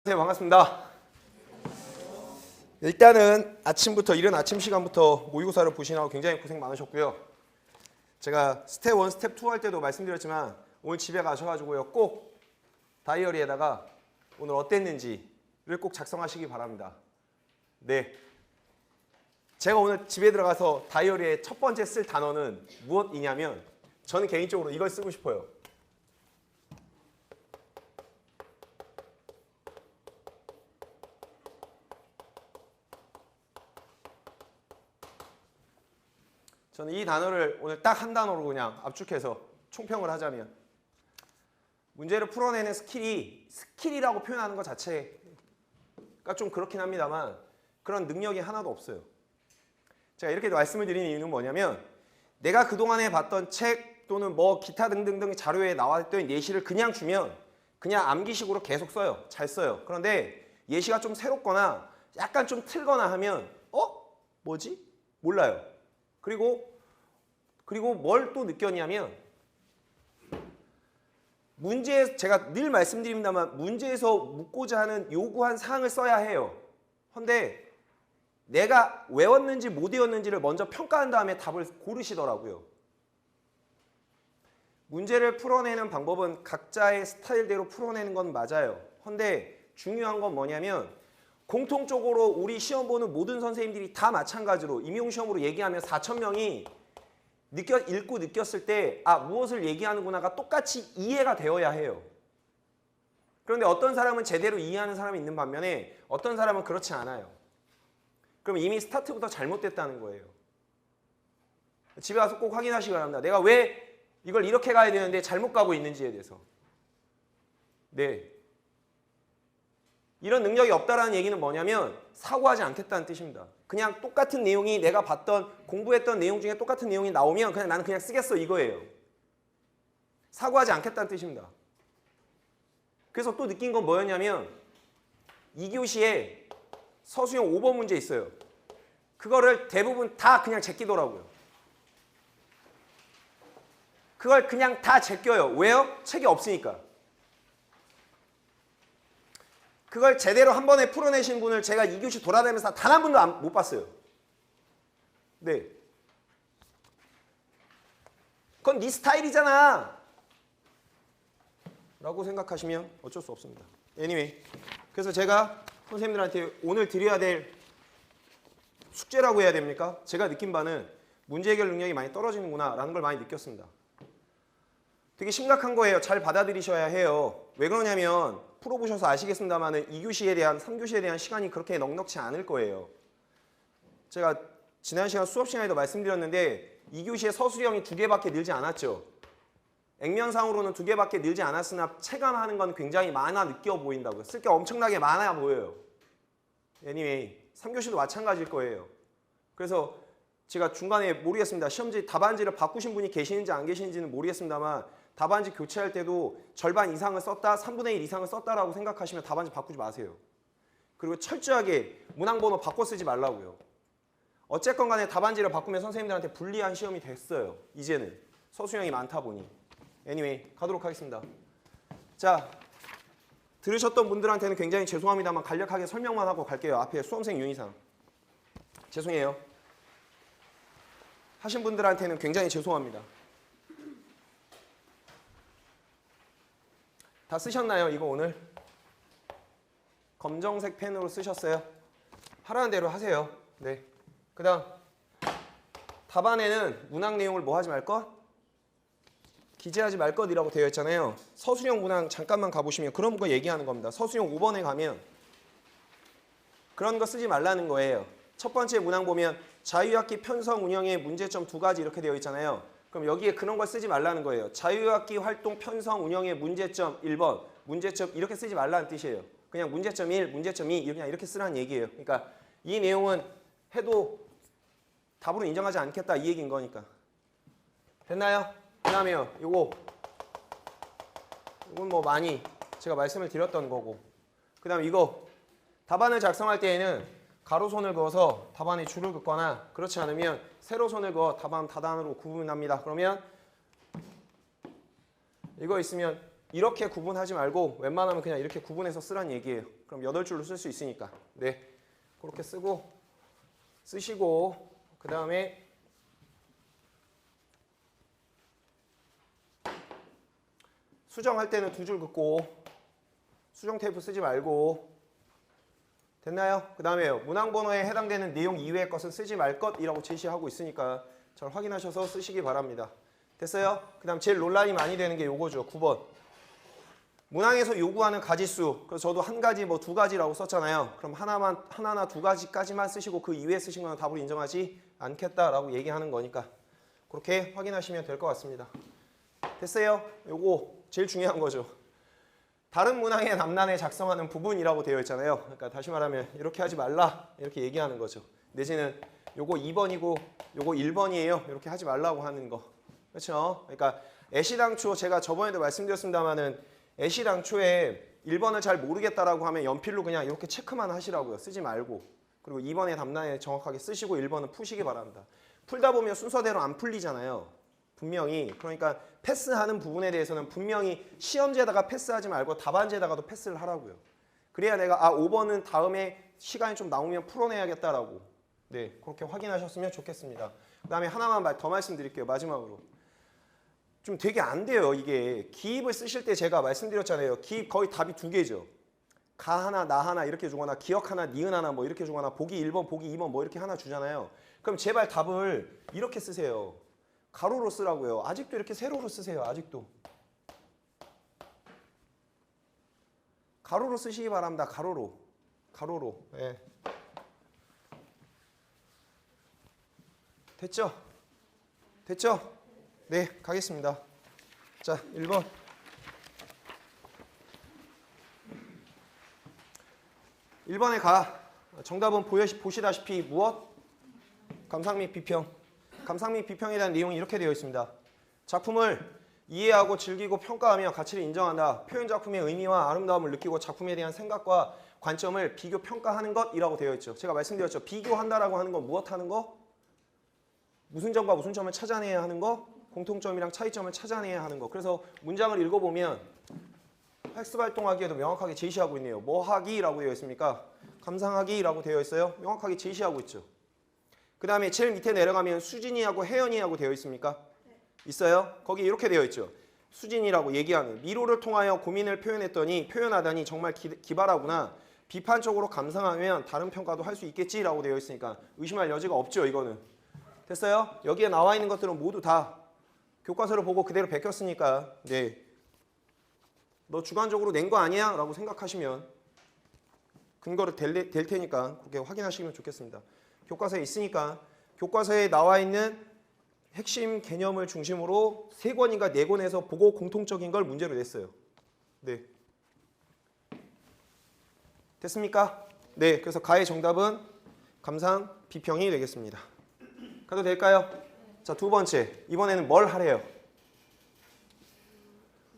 네, 반갑습니다. 일단은 아침부터 이른 아침 시간부터 모의고사를 보시느라고 굉장히 고생 많으셨고요. 제가 스텝 1, 스텝 2 할 때도 말씀드렸지만 오늘 집에 가셔가지고요 꼭 다이어리에다가 오늘 어땠는지를 꼭 작성하시기 바랍니다. 네, 제가 오늘 집에 들어가서 다이어리에 첫 번째 쓸 단어는 무엇이냐면 저는 개인적으로 이걸 쓰고 싶어요. 저는 이 단어를 오늘 딱 한 단어로 그냥 압축해서 총평을 하자면 문제를 풀어내는 스킬이라고 표현하는 것 자체가 좀 그렇긴 합니다만 그런 능력이 하나도 없어요. 제가 이렇게 말씀을 드리는 이유는 뭐냐면 내가 그동안에 봤던 책 또는 뭐 기타 등등등 자료에 나왔던 예시를 그냥 주면 그냥 암기식으로 계속 써요. 잘 써요. 그런데 예시가 좀 새롭거나 약간 좀 틀거나 하면 뭐지? 몰라요. 그리고 뭘 또 느꼈냐면 제가 늘 말씀드립니다만 문제에서 묻고자 하는 요구한 사항을 써야 해요. 그런데 내가 외웠는지 못 외웠는지를 먼저 평가한 다음에 답을 고르시더라고요. 문제를 풀어내는 방법은 각자의 스타일대로 풀어내는 건 맞아요. 그런데 중요한 건 뭐냐면 공통적으로 우리 시험 보는 모든 선생님들이 다 마찬가지로 임용시험으로 얘기하면 4,000명이 읽고 느꼈을 때 무엇을 얘기하는구나가 똑같이 이해가 되어야 해요. 그런데 어떤 사람은 제대로 이해하는 사람이 있는 반면에 어떤 사람은 그렇지 않아요. 그럼 이미 스타트부터 잘못됐다는 거예요. 집에 가서 꼭 확인하시기 바랍니다. 내가 왜 이걸 이렇게 가야 되는데 잘못 가고 있는지에 대해서. 네. 이런 능력이 없다라는 얘기는 뭐냐면 사고하지 않겠다는 뜻입니다. 그냥 똑같은 내용이 내가 봤던 공부했던 내용 중에 똑같은 내용이 나오면 나는 그냥 쓰겠어 이거예요. 사고하지 않겠다는 뜻입니다. 그래서 또 느낀 건 뭐였냐면 2교시에 서수형 5번 문제 있어요. 그거를 대부분 다 그냥 제끼더라고요. 그걸 그냥 다 제껴요. 왜요? 책이 없으니까. 그걸 제대로 한 번에 풀어내신 분을 제가 2교시 돌아다니면서 단 한 분도 못 봤어요. 네. 그건 네 스타일이잖아 라고 생각하시면 어쩔 수 없습니다. Anyway, 그래서 제가 선생님들한테 오늘 드려야 될 숙제라고 해야 됩니까? 제가 느낀 바는 문제 해결 능력이 많이 떨어지는구나 라는 걸 많이 느꼈습니다. 되게 심각한 거예요. 잘 받아들이셔야 해요. 왜 그러냐면 풀어보셔서 아시겠습니다만 2교시에 대한 3교시에 대한 시간이 그렇게 넉넉지 않을 거예요. 제가 지난 시간 수업 시간에도 말씀드렸는데 2교시에 서술형이 2개밖에 늘지 않았죠. 액면상으로는 2개밖에 늘지 않았으나 체감하는 건 굉장히 많아 느껴 보인다고요. 쓸 게 엄청나게 많아 보여요. Anyway, 3교시도 마찬가지일 거예요. 그래서 제가 중간에 모르겠습니다. 시험지 답안지를 바꾸신 분이 계시는지 안 계시는지는 모르겠습니다만 답안지 교체할 때도 절반 이상을 썼다, 3분의 1 이상을 썼다라고 생각하시면 답안지 바꾸지 마세요. 그리고 철저하게 문항번호 바꿔 쓰지 말라고요. 어쨌건 간에 답안지를 바꾸면 선생님들한테 불리한 시험이 됐어요. 이제는 서수형이 많다 보니. Anyway, 가도록 하겠습니다. 자, 들으셨던 분들한테는 굉장히 죄송합니다만 간략하게 설명만 하고 갈게요. 앞에 수험생 윤희상. 죄송해요. 하신 분들한테는 굉장히 죄송합니다. 다 쓰셨나요? 이거 오늘? 검정색 펜으로 쓰셨어요? 하라는 대로 하세요. 네. 그 다음 답안에는 문항 내용을 뭐 하지 말 것? 기재하지 말 것이라고 되어 있잖아요. 서술형 문항 잠깐만 가보시면 그런 거 얘기하는 겁니다. 서술형 5번에 가면 그런 거 쓰지 말라는 거예요. 첫 번째 문항 보면 자유학기 편성 운영의 문제점 2가지 이렇게 되어 있잖아요. 그럼 여기에 그런 걸 쓰지 말라는 거예요. 자유학기 활동 편성 운영의 문제점 1번, 문제점 이렇게 쓰지 말라는 뜻이에요. 그냥 문제점 1, 문제점 2 그냥 이렇게 쓰라는 얘기예요. 그러니까 이 내용은 해도 답으로 인정하지 않겠다 이 얘기인 거니까. 됐나요? 그 다음에요. 이건 뭐 많이 제가 말씀을 드렸던 거고. 그 다음 이거 답안을 작성할 때에는 가로선을 그어서 답안에 줄을 긋거나 그렇지 않으면 세로선을 그어 답안 다단으로 구분합니다. 그러면 이거 있으면 이렇게 구분하지 말고 웬만하면 그냥 이렇게 구분해서 쓰란 얘기예요. 그럼 8줄로 쓸 수 있으니까. 네, 그렇게 쓰시고 그 다음에 수정할 때는 2줄 긋고 수정 테이프 쓰지 말고 됐나요? 그 다음에요. 문항번호에 해당되는 내용 이외의 것은 쓰지 말 것이라고 제시하고 있으니까 잘 확인하셔서 쓰시기 바랍니다. 됐어요? 그 다음 제일 논란이 많이 되는 게 요거죠. 9번. 문항에서 요구하는 가지수. 그래서 저도 한 가지 뭐 2가지라고 썼잖아요. 그럼 하나나 2가지까지만 쓰시고 그 이외에 쓰신 거는 답으로 인정하지 않겠다라고 얘기하는 거니까 그렇게 확인하시면 될 것 같습니다. 됐어요? 요거 제일 중요한 거죠. 다른 문항의 남란에 작성하는 부분이라고 되어 있잖아요. 그러니까 다시 말하면 이렇게 하지 말라 이렇게 얘기하는 거죠. 내지는 요거 2번이고 요거 1번이에요. 이렇게 하지 말라고 하는 거. 그렇죠? 그러니까 애시당초 제가 저번에도 말씀드렸습니다만은 애시당초에 1번을 잘 모르겠다라고 하면 연필로 그냥 이렇게 체크만 하시라고요. 쓰지 말고. 그리고 2번의 답란에 정확하게 쓰시고 1번은 푸시기 바랍니다. 풀다 보면 순서대로 안 풀리잖아요. 분명히. 그러니까 패스하는 부분에 대해서는 분명히 시험지에다가 패스하지 말고 답안지에다가도 패스를 하라고요. 그래야 내가 5번은 다음에 시간이 좀 나오면 풀어내야겠다라고. 네, 그렇게 확인하셨으면 좋겠습니다. 그 다음에 하나만 더 말씀드릴게요. 마지막으로. 좀 되게 안 돼요. 이게 기입을 쓰실 때 제가 말씀드렸잖아요. 기입 거의 답이 2개죠. 가 하나, 나 하나 이렇게 주거나 기억 하나, 니은 하나 뭐 이렇게 주거나 보기 1번, 보기 2번 뭐 이렇게 하나 주잖아요. 그럼 제발 답을 이렇게 쓰세요. 가로로 쓰라고요. 아직도 이렇게 세로로 쓰세요. 아직도. 가로로 쓰시기 바랍니다. 가로로. 가로로. 네. 됐죠? 됐죠? 네, 가겠습니다. 자, 1번. (1번에) 가. 정답은 보시다시피 무엇? 감상 및 비평. 감상 및 비평에 대한 내용이 이렇게 되어 있습니다. 작품을 이해하고 즐기고 평가하며 가치를 인정한다. 표현 작품의 의미와 아름다움을 느끼고 작품에 대한 생각과 관점을 비교 평가하는 것이라고 되어 있죠. 제가 말씀드렸죠. 비교한다라고 하는 건 무엇 하는 거? 무슨 점과 무슨 점을 찾아내야 하는 거? 공통점이랑 차이점을 찾아내야 하는 거. 그래서 문장을 읽어보면 학습활동하기에도 명확하게 제시하고 있네요. 뭐 하기라고 되어 있습니까? 감상하기라고 되어 있어요. 명확하게 제시하고 있죠. 그 다음에 제일 밑에 내려가면 수진이하고 혜연이하고 되어 있습니까? 있어요. 거기 이렇게 되어 있죠. 수진이라고 얘기하는 미로를 통하여 고민을 표현하다니 정말 기발하구나. 비판적으로 감상하면 다른 평가도 할 수 있겠지라고 되어 있으니까 의심할 여지가 없죠. 이거는. 됐어요? 여기에 나와 있는 것들은 모두 다 교과서를 보고 그대로 베꼈으니까 네, 너 주관적으로 낸 거 아니야? 라고 생각하시면 근거를 댈 테니까 그렇게 확인하시면 좋겠습니다. 교과서에 있으니까 교과서에 나와 있는 핵심 개념을 중심으로 3권인가 4권에서 보고 공통적인 걸 문제로 냈어요. 네, 됐습니까? 네, 그래서 가의 정답은 감상, 비평이 되겠습니다. 가도 될까요? 자, 2번째. 이번에는 뭘 하래요?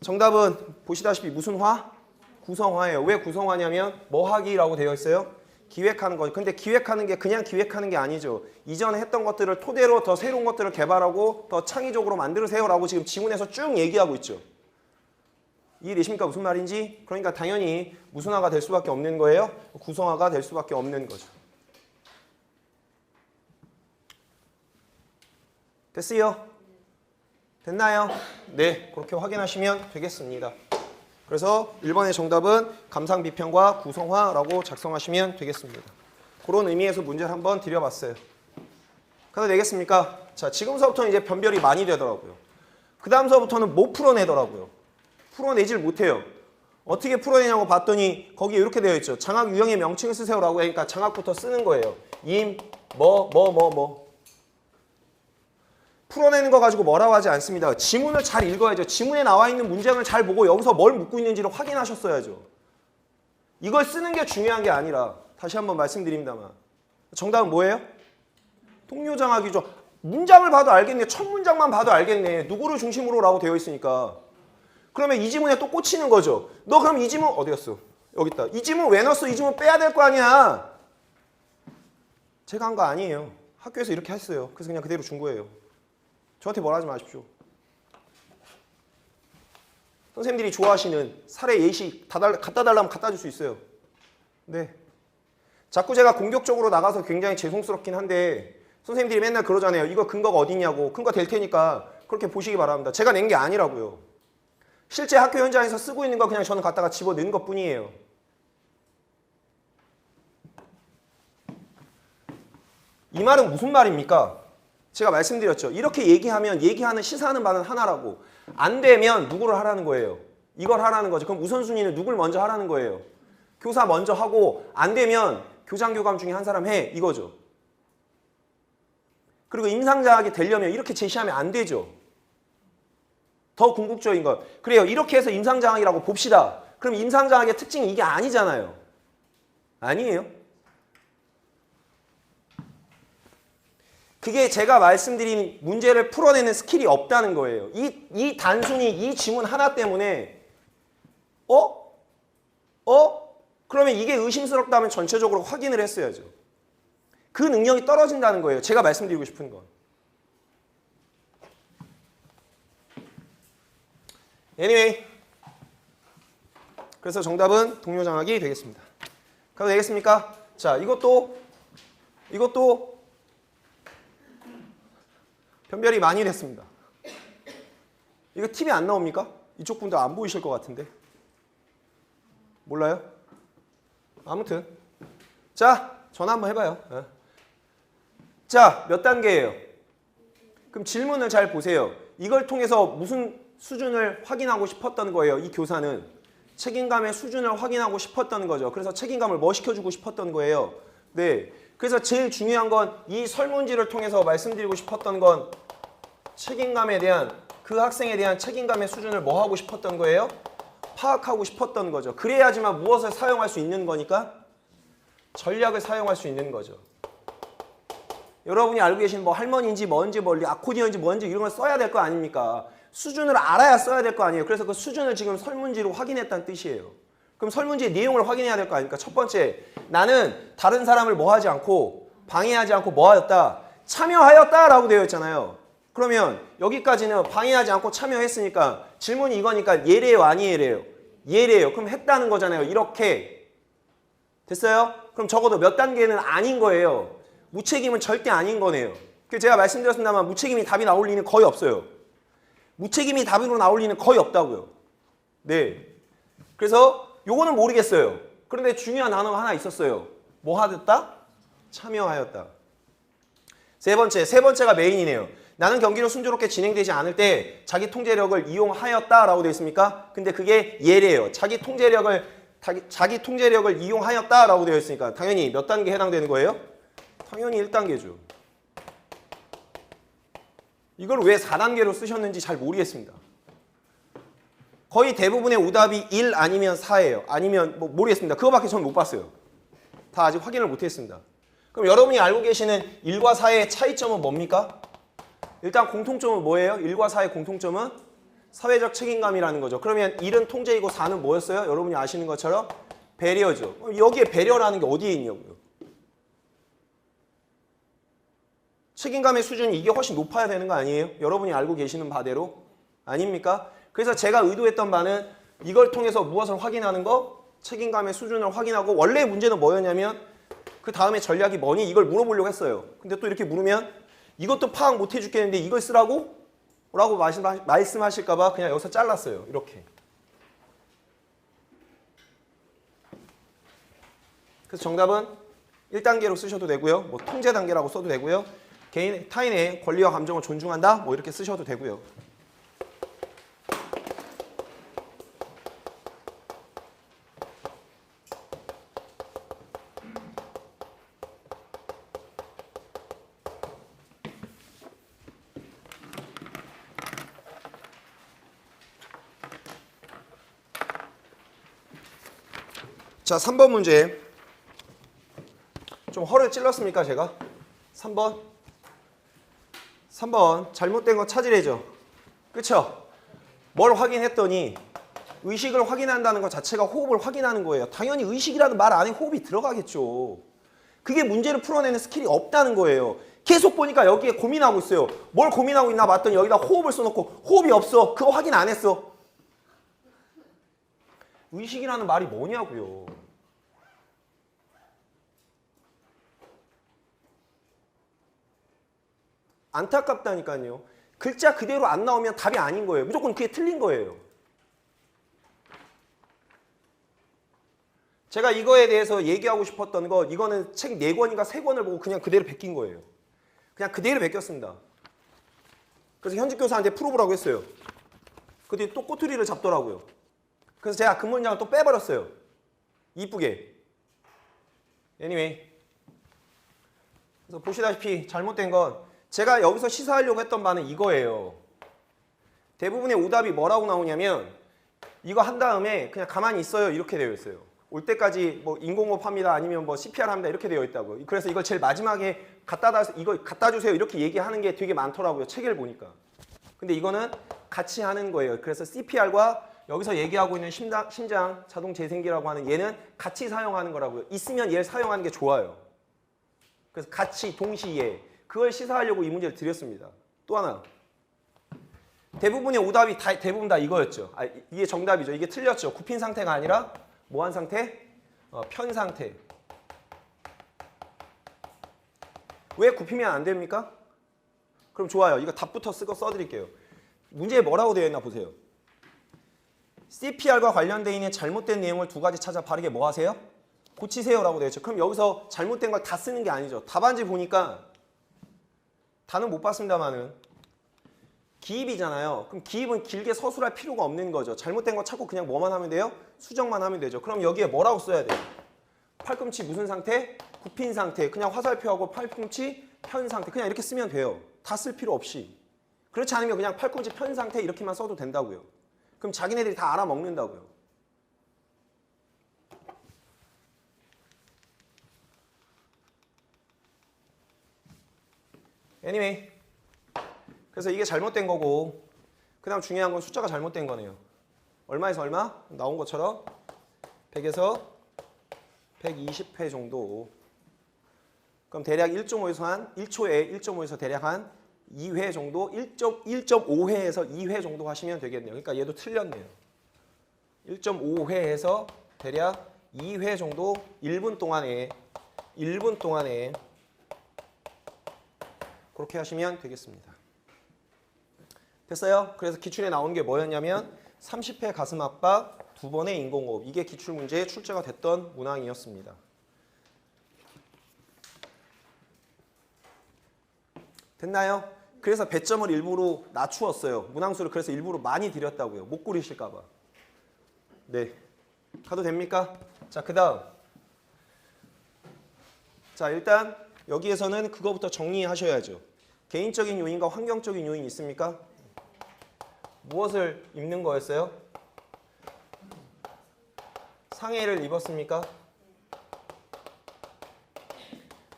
정답은 보시다시피 무슨 화? 구성화예요. 왜 구성화냐면 뭐 하기라고 되어 있어요? 기획하는 거죠. 근데 기획하는 게 그냥 기획하는 게 아니죠. 이전에 했던 것들을 토대로 더 새로운 것들을 개발하고 더 창의적으로 만들으세요라고 지금 지문에서 쭉 얘기하고 있죠. 이해되십니까? 무슨 말인지? 그러니까 당연히 무슨 화가 될 수밖에 없는 거예요? 구성화가 될 수밖에 없는 거죠. 됐어요? 됐나요? 네, 그렇게 확인하시면 되겠습니다. 그래서 1번의 정답은 감상, 비평과 구성화라고 작성하시면 되겠습니다. 그런 의미에서 문제를 한번 드려봤어요. 가도 되겠습니까? 자, 지금서부터는 이제 변별이 많이 되더라고요. 그 다음서부터는 못 풀어내더라고요. 풀어내질 못해요. 어떻게 풀어내냐고 봤더니 거기에 이렇게 되어 있죠. 장학 유형의 명칭을 쓰세요라고 하니까 장학부터 쓰는 거예요. 임, 뭐. 풀어내는 거 가지고 뭐라고 하지 않습니다. 지문을 잘 읽어야죠. 지문에 나와 있는 문장을 잘 보고 여기서 뭘 묻고 있는지를 확인하셨어야죠. 이걸 쓰는 게 중요한 게 아니라 다시 한번 말씀드립니다만 정답은 뭐예요? 동료장학이죠. 문장을 봐도 알겠네. 첫 문장만 봐도 알겠네. 누구를 중심으로 라고 되어 있으니까. 그러면 이 지문에 또 꽂히는 거죠. 너 그럼 이 지문 어디 갔어? 여기 있다. 이 지문 왜 넣었어? 이 지문 빼야 될 거 아니야. 제가 한 거 아니에요. 학교에서 이렇게 했어요. 그래서 그냥 그대로 준 거예요. 저한테 뭐라 하지 마십시오. 선생님들이 좋아하시는 살의 예시 갖다 달라면 갖다 줄 수 있어요. 네. 자꾸 제가 공격적으로 나가서 굉장히 죄송스럽긴 한데 선생님들이 맨날 그러잖아요. 이거 근거가 어디냐고. 근거 될 테니까 그렇게 보시기 바랍니다. 제가 낸 게 아니라고요. 실제 학교 현장에서 쓰고 있는 거 그냥 저는 갖다가 집어넣은 것 뿐이에요. 이 말은 무슨 말입니까? 제가 말씀드렸죠. 이렇게 얘기하면 얘기하는 시사하는 바는 하나라고. 안 되면 누구를 하라는 거예요? 이걸 하라는 거죠. 그럼 우선순위는 누굴 먼저 하라는 거예요? 교사 먼저 하고 안 되면 교장 교감 중에 한 사람 해 이거죠. 그리고 임상장학이 되려면 이렇게 제시하면 안 되죠. 더 궁극적인 것. 그래요. 이렇게 해서 임상장학이라고 봅시다. 그럼 임상장학의 특징이 이게 아니잖아요. 아니에요. 그게 제가 말씀드린 문제를 풀어내는 스킬이 없다는 거예요. 이 단순히 이 지문 하나 때문에 그러면 이게 의심스럽다면 전체적으로 확인을 했어야죠. 그 능력이 떨어진다는 거예요. 제가 말씀드리고 싶은 건. Anyway. 그래서 정답은 동료장학이 되겠습니다. 가도 되겠습니까? 자, 이것도 변별이 많이 됐습니다. 이거 TV 안 나옵니까? 이쪽 분들 안 보이실 것 같은데. 몰라요? 아무튼. 자, 전화 한번 해봐요. 자, 몇 단계예요? 그럼 질문을 잘 보세요. 이걸 통해서 무슨 수준을 확인하고 싶었던 거예요? 이 교사는 책임감의 수준을 확인하고 싶었던 거죠. 그래서 책임감을 뭐 시켜주고 싶었던 거예요? 네. 그래서 제일 중요한 건 이 설문지를 통해서 말씀드리고 싶었던 건 책임감에 대한 그 학생에 대한 책임감의 수준을 뭐 하고 싶었던 거예요? 파악하고 싶었던 거죠. 그래야지만 무엇을 사용할 수 있는 거니까? 전략을 사용할 수 있는 거죠. 여러분이 알고 계신 뭐 할머니인지 뭔지 뭐 아코디언인지 뭔지 이런 걸 써야 될 거 아닙니까? 수준을 알아야 써야 될 거 아니에요. 그래서 그 수준을 지금 설문지로 확인했다는 뜻이에요. 그럼 설문지의 내용을 확인해야 될 거 아닙니까? 첫 번째, 나는 다른 사람을 뭐 하지 않고 방해하지 않고 뭐 하였다? 참여하였다라고 되어 있잖아요. 그러면 여기까지는 방해하지 않고 참여했으니까 질문이 이거니까 예래요 아니예래요? 예래요. 그럼 했다는 거잖아요. 이렇게. 됐어요? 그럼 적어도 몇 단계는 아닌 거예요. 무책임은 절대 아닌 거네요. 그래서 제가 말씀드렸습니다만 무책임이 답이 나올 리는 거의 없어요. 무책임이 답으로 나올 리는 거의 없다고요. 네. 그래서 요거는 모르겠어요. 그런데 중요한 단어가 하나 있었어요. 뭐 하였다? 참여하였다. 세 번째가 메인이네요. 나는 경기를 순조롭게 진행되지 않을 때 자기 통제력을 이용하였다라고 되어 있습니까? 근데 그게 예래요. 자기 통제력을 이용하였다라고 되어 있으니까 당연히 몇 단계에 해당되는 거예요? 당연히 1단계죠. 이걸 왜 4단계로 쓰셨는지 잘 모르겠습니다. 거의 대부분의 오답이 1 아니면 4예요. 아니면 뭐 모르겠습니다. 그거밖에 저는 못 봤어요. 다 아직 확인을 못했습니다. 그럼 여러분이 알고 계시는 1과 4의 차이점은 뭡니까? 일단 공통점은 뭐예요? 1과 4의 공통점은 사회적 책임감이라는 거죠. 그러면 1은 통제이고 4는 뭐였어요? 여러분이 아시는 것처럼 배려죠. 그럼 여기에 배려라는 게 어디에 있냐고요? 책임감의 수준이 이게 훨씬 높아야 되는 거 아니에요? 여러분이 알고 계시는 바대로? 아닙니까? 그래서 제가 의도했던 바는 이걸 통해서 무엇을 확인하는 거? 책임감의 수준을 확인하고 원래 문제는 뭐였냐면 그 다음에 전략이 뭐니? 이걸 물어보려고 했어요. 근데 또 이렇게 물으면 이것도 파악 못 해주겠는데 이걸 쓰라고? 라고 말씀하실까 봐 그냥 여기서 잘랐어요. 이렇게. 그래서 정답은 1단계로 쓰셔도 되고요. 뭐 통제 단계라고 써도 되고요. 타인의 권리와 감정을 존중한다? 뭐 이렇게 쓰셔도 되고요. 자, 3번 문제. 좀 허를 찔렀습니까, 제가? 3번 잘못된 거 찾으래죠. 그쵸? 뭘 확인했더니 의식을 확인한다는 것 자체가 호흡을 확인하는 거예요. 당연히 의식이라는 말 안에 호흡이 들어가겠죠. 그게 문제를 풀어내는 스킬이 없다는 거예요. 계속 보니까 여기에 고민하고 있어요. 뭘 고민하고 있나 봤더니 여기다 호흡을 써놓고 호흡이 없어. 그거 확인 안 했어. 의식이라는 말이 뭐냐고요. 안타깝다니까요. 글자 그대로 안 나오면 답이 아닌 거예요. 무조건 그게 틀린 거예요. 제가 이거에 대해서 얘기하고 싶었던 거, 이거는 책 4권인가 3권을 보고 그냥 그대로 베낀 거예요. 그냥 그대로 베꼈습니다. 그래서 현직 교사한테 풀어보라고 했어요. 근데 또 꼬투리를 잡더라고요. 그래서 제가 그 문장을 또 빼버렸어요. 이쁘게. anyway. 그래서 보시다시피 잘못된 건 제가 여기서 시사하려고 했던 바는 이거예요. 대부분의 오답이 뭐라고 나오냐면 이거 한 다음에 그냥 가만히 있어요. 이렇게 되어 있어요. 올 때까지 뭐 인공호흡 합니다. 아니면 뭐 CPR 합니다. 이렇게 되어 있다고요. 그래서 이걸 제일 마지막에 이거 갖다 주세요. 이렇게 얘기하는 게 되게 많더라고요. 책을 보니까. 근데 이거는 같이 하는 거예요. 그래서 CPR과 여기서 얘기하고 있는 심장 자동 재생기라고 하는 얘는 같이 사용하는 거라고요. 있으면 얘를 사용하는 게 좋아요. 그래서 같이 동시에 그걸 시사하려고 이 문제를 드렸습니다. 또 하나. 대부분의 오답이 대부분 다 이거였죠. 이게 정답이죠. 이게 틀렸죠. 굽힌 상태가 아니라 뭐한 상태? 편 상태. 왜 굽히면 안 됩니까? 그럼 좋아요. 이거 답부터 써드릴게요. 문제에 뭐라고 되어 있나 보세요. CPR과 관련되어 있는 잘못된 내용을 2가지 찾아 바르게 뭐 하세요? 고치세요 라고 되어 있죠. 그럼 여기서 잘못된 걸 다 쓰는 게 아니죠. 답안지 보니까 다는 못 봤습니다만은 기입이잖아요. 그럼 기입은 길게 서술할 필요가 없는 거죠. 잘못된 거 찾고 그냥 뭐만 하면 돼요? 수정만 하면 되죠. 그럼 여기에 뭐라고 써야 돼요? 팔꿈치 무슨 상태? 굽힌 상태. 그냥 화살표하고 팔꿈치 편 상태. 그냥 이렇게 쓰면 돼요. 다 쓸 필요 없이. 그렇지 않으면 그냥 팔꿈치 편 상태 이렇게만 써도 된다고요. 그럼 자기네들이 다 알아먹는다고요. anyway. 그래서 이게 잘못된 거고 그 다음 중요한 건 숫자가 잘못된 거네요. 얼마에서 얼마? 나온 것처럼 100에서 120회 정도. 그럼 대략 1.5에서 한 1초에 1.5에서 대략 한 2회 정도 1.5회에서 2회 정도 하시면 되겠네요. 그러니까 얘도 틀렸네요. 1.5회에서 대략 2회 정도 1분 동안에 그렇게 하시면 되겠습니다. 됐어요? 그래서 기출에 나온 게 뭐였냐면 30회 가슴 압박, 2번의 인공호흡. 이게 기출문제에 출제가 됐던 문항이었습니다. 됐나요? 그래서 배점을 일부러 낮추었어요. 문항수를 그래서 일부러 많이 드렸다고요. 못 고르실까 봐. 네. 가도 됩니까? 자, 그 다음. 자, 일단 여기에서는 그거부터 정리하셔야죠. 개인적인 요인과 환경적인 요인이 있습니까? 무엇을 입는 거였어요? 상해를 입었습니까?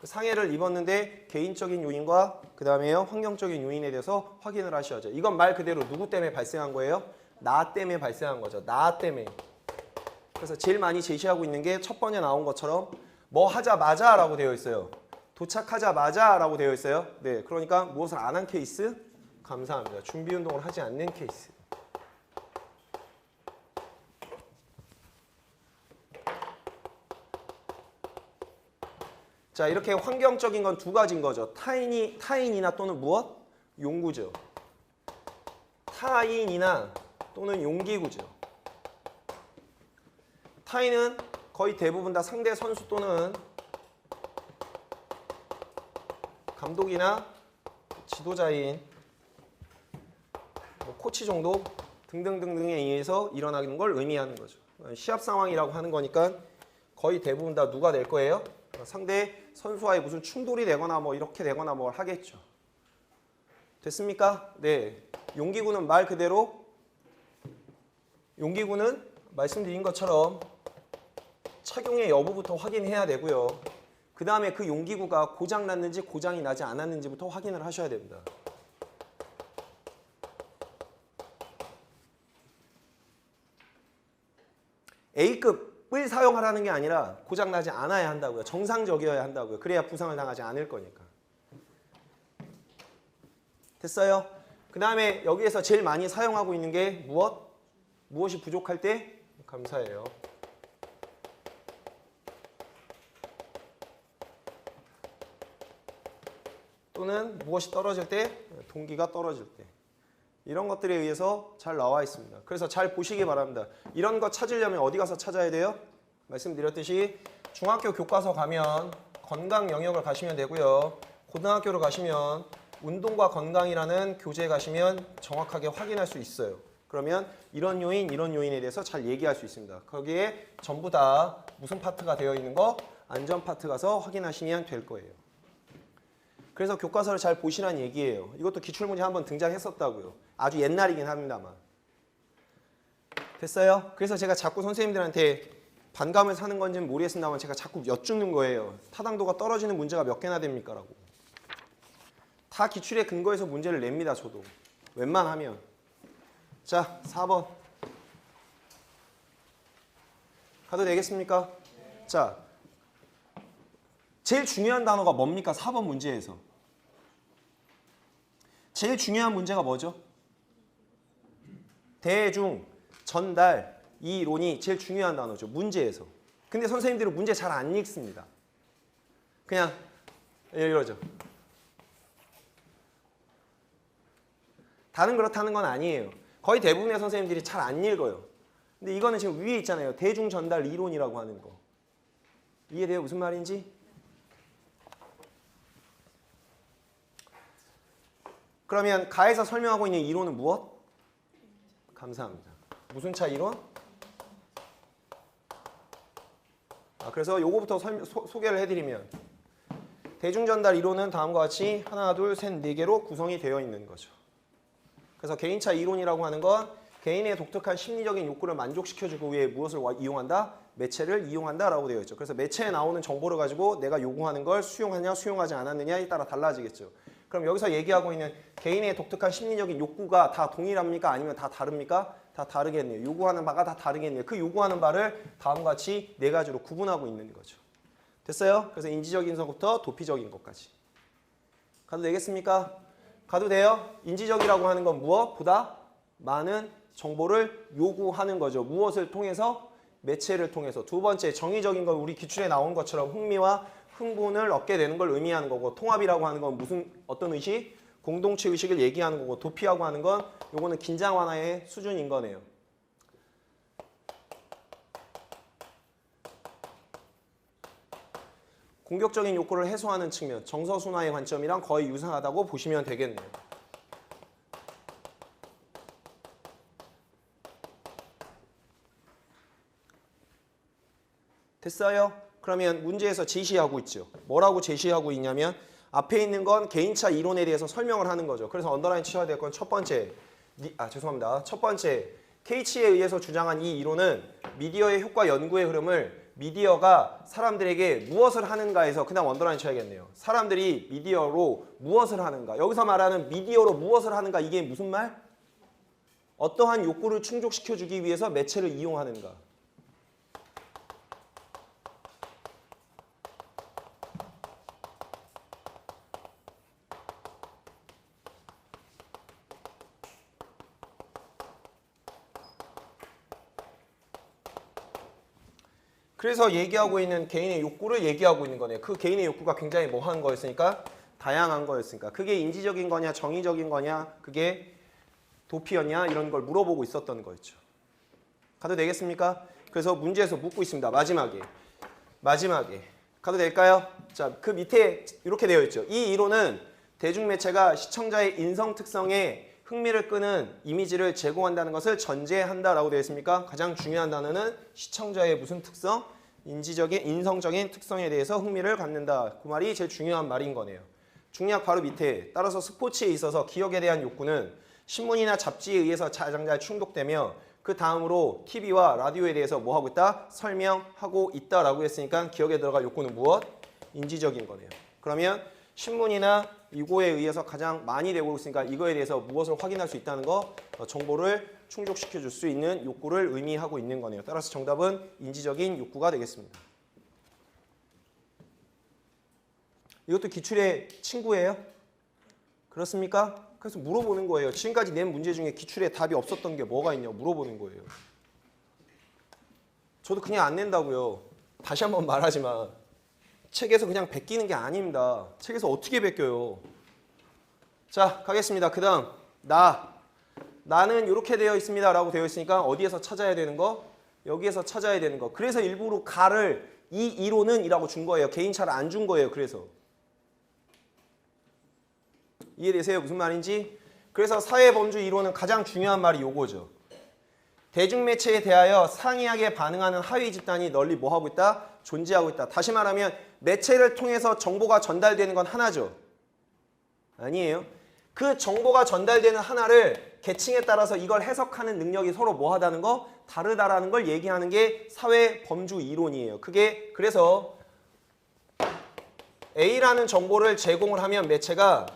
상해를 입었는데 개인적인 요인과 그 다음에요 환경적인 요인에 대해서 확인을 하셔야죠. 이건 말 그대로 누구 때문에 발생한 거예요? 나 때문에 발생한 거죠. 나 때문에. 그래서 제일 많이 제시하고 있는 게 첫 번에 나온 것처럼 뭐 하자마자 라고 되어 있어요. 도착하자마자 라고 되어 있어요. 네, 그러니까 무엇을 안 한 케이스? 감사합니다. 준비 운동을 하지 않는 케이스. 자, 이렇게 환경적인 건 2가지인 거죠. 타인이나 또는 무엇? 용구죠. 타인이나 또는 용기구죠. 타인은 거의 대부분 다 상대 선수 또는 감독이나 지도자인 뭐 코치 정도 등등등등에 의해서 일어나는 걸 의미하는 거죠. 시합 상황이라고 하는 거니까 거의 대부분 다 누가 될 거예요? 상대 선수와의 무슨 충돌이 되거나 뭐 이렇게 되거나 뭘 하겠죠. 됐습니까? 네. 용기구는 말 그대로 용기구는 말씀드린 것처럼 착용의 여부부터 확인해야 되고요. 그 다음에 그 용기구가 고장 났는지 고장이 나지 않았는지부터 확인을 하셔야 됩니다. A급을 사용하라는 게 아니라 고장 나지 않아야 한다고요. 정상적이어야 한다고요. 그래야 부상을 당하지 않을 거니까. 됐어요? 그 다음에 여기에서 제일 많이 사용하고 있는 게 무엇이 부족할 때? 감사해요. 또는 무엇이 떨어질 때? 동기가 떨어질 때. 이런 것들에 의해서 잘 나와 있습니다. 그래서 잘 보시기 바랍니다. 이런 거 찾으려면 어디 가서 찾아야 돼요? 말씀드렸듯이 중학교 교과서 가면 건강 영역을 가시면 되고요. 고등학교로 가시면 운동과 건강이라는 교재에 가시면 정확하게 확인할 수 있어요. 그러면 이런 요인, 이런 요인에 대해서 잘 얘기할 수 있습니다. 거기에 전부 다 무슨 파트가 되어 있는 거? 안전 파트 가서 확인하시면 될 거예요. 그래서 교과서를 잘 보시라는 얘기예요. 이것도 기출문제 한번 등장했었다고요. 아주 옛날이긴 합니다만. 됐어요? 그래서 제가 자꾸 선생님들한테 반감을 사는 건지는 모르겠습니다만 제가 자꾸 여쭙는 거예요. 타당도가 떨어지는 문제가 몇 개나 됩니까? 라고. 다 기출의 근거에서 문제를 냅니다. 저도. 웬만하면. 자, 4번. 가도 되겠습니까? 자, 제일 중요한 단어가 뭡니까? 4번 문제에서. 제일 중요한 문제가 뭐죠? 대중, 전달, 이론이 제일 중요한 단어죠. 문제에서. 근데 선생님들은 문제 잘 안 읽습니다. 그냥 이러죠. 다른 그렇다는 건 아니에요. 거의 대부분의 선생님들이 잘 안 읽어요. 근데 이거는 지금 위에 있잖아요. 대중 전달 이론이라고 하는 거. 이해돼요? 무슨 말인지? 그러면 가에서 설명하고 있는 이론은 무엇? 감사합니다. 무슨 차 이론? 그래서 요거부터 소개를 해드리면 대중전달 이론은 다음과 같이 하나, 둘, 셋, 네 개로 구성이 되어 있는 거죠. 그래서 개인차 이론이라고 하는 건 개인의 독특한 심리적인 욕구를 만족시켜주기 위해 무엇을 이용한다? 매체를 이용한다라고 되어 있죠. 그래서 매체에 나오는 정보를 가지고 내가 요구하는 걸 수용하냐 수용하지 않았느냐에 따라 달라지겠죠. 그럼 여기서 얘기하고 있는 개인의 독특한 심리적인 욕구가 다 동일합니까? 아니면 다 다릅니까? 다 다르겠네요. 요구하는 바가 다 다르겠네요. 그 요구하는 바를 다음과 같이 네 가지로 구분하고 있는 거죠. 됐어요? 그래서 인지적인 것부터 도피적인 것까지. 가도 되겠습니까? 가도 돼요? 인지적이라고 하는 건 무엇보다 많은 정보를 요구하는 거죠. 무엇을 통해서? 매체를 통해서. 두 번째, 정의적인 건 우리 기출에 나온 것처럼 흥미와 흥분을 얻게 되는 걸 의미하는 거고, 통합이라고 하는 건 무슨 어떤 의식? 공동체 의식을 얘기하는 거고, 도피하고 하는 건 요거는 긴장 완화의 수준인 거네요. 공격적인 욕구를 해소하는 측면, 정서순화의 관점이랑 거의 유사하다고 보시면 되겠네요. 됐어요? 그러면 문제에서 제시하고 있죠. 뭐라고 제시하고 있냐면 앞에 있는 건 개인차 이론에 대해서 설명을 하는 거죠. 그래서 언더라인 치셔야 될 건 첫 번째, 죄송합니다. 첫 번째, 케이치에 의해서 주장한 이 이론은 미디어의 효과 연구의 흐름을 미디어가 사람들에게 무엇을 하는가에서 그냥 언더라인 쳐야겠네요. 사람들이 미디어로 무엇을 하는가. 여기서 말하는 미디어로 무엇을 하는가 이게 무슨 말? 어떠한 욕구를 충족시켜주기 위해서 매체를 이용하는가. 그래서 얘기하고 있는 개인의 욕구를 얘기하고 있는 거네요. 그 개인의 욕구가 굉장히 뭐한 거였으니까? 다양한 거였으니까. 그게 인지적인 거냐 정의적인 거냐 그게 도피였냐 이런 걸 물어보고 있었던 거였죠. 가도 되겠습니까? 그래서 문제에서 묻고 있습니다. 마지막에 가도 될까요? 자, 그 밑에 이렇게 되어 있죠. 이 이론은 대중매체가 시청자의 인성 특성에 흥미를 끄는 이미지를 제공한다는 것을 전제한다라고 되어 있습니까? 가장 중요한 단어는 시청자의 무슨 특성? 인성적인 특성에 대해서 흥미를 갖는다. 그 말이 제일 중요한 말인 거네요. 중요한 바로 밑에 따라서 스포츠에 있어서 기억에 대한 욕구는 신문이나 잡지에 의해서 가장 잘 충족되며 그 다음으로 TV와 라디오에 대해서 뭐 하고 있다? 설명하고 있다라고 했으니까 기억에 들어갈 욕구는 무엇? 인지적인 거네요. 그러면 신문이나 이거에 의해서 가장 많이 되고 있으니까 이거에 대해서 무엇을 확인할 수 있다는 거 정보를 충족시켜 줄 수 있는 욕구를 의미하고 있는 거네요. 따라서 정답은 인지적인 욕구가 되겠습니다. 이것도 기출의 친구예요? 그렇습니까? 그래서 물어보는 거예요. 지금까지 낸 문제 중에 기출에 답이 없었던 게 뭐가 있냐고 물어보는 거예요. 저도 그냥 안 낸다고요. 다시 한번 말하지만 책에서 그냥 베끼는 게 아닙니다. 책에서 어떻게 베껴요? 자, 가겠습니다. 그 다음 나는 이렇게 되어 있습니다 라고 되어 있으니까 어디에서 찾아야 되는 거? 여기에서 찾아야 되는 거. 그래서 일부러 가를 이 이론은 이라고 준 거예요. 개인차를 안 준 거예요. 그래서 이해되세요? 무슨 말인지? 그래서 사회범주 이론은 가장 중요한 말이 요거죠. 대중매체에 대하여 상이하게 반응하는 하위 집단이 널리 뭐하고 있다? 존재하고 있다. 다시 말하면 매체를 통해서 정보가 전달되는 건 하나죠. 아니에요. 그 정보가 전달되는 하나를 계층에 따라서 이걸 해석하는 능력이 서로 뭐하다는 거? 다르다라는 걸 얘기하는 게 사회범주 이론이에요. 그게 그래서 A라는 정보를 제공을 하면 매체가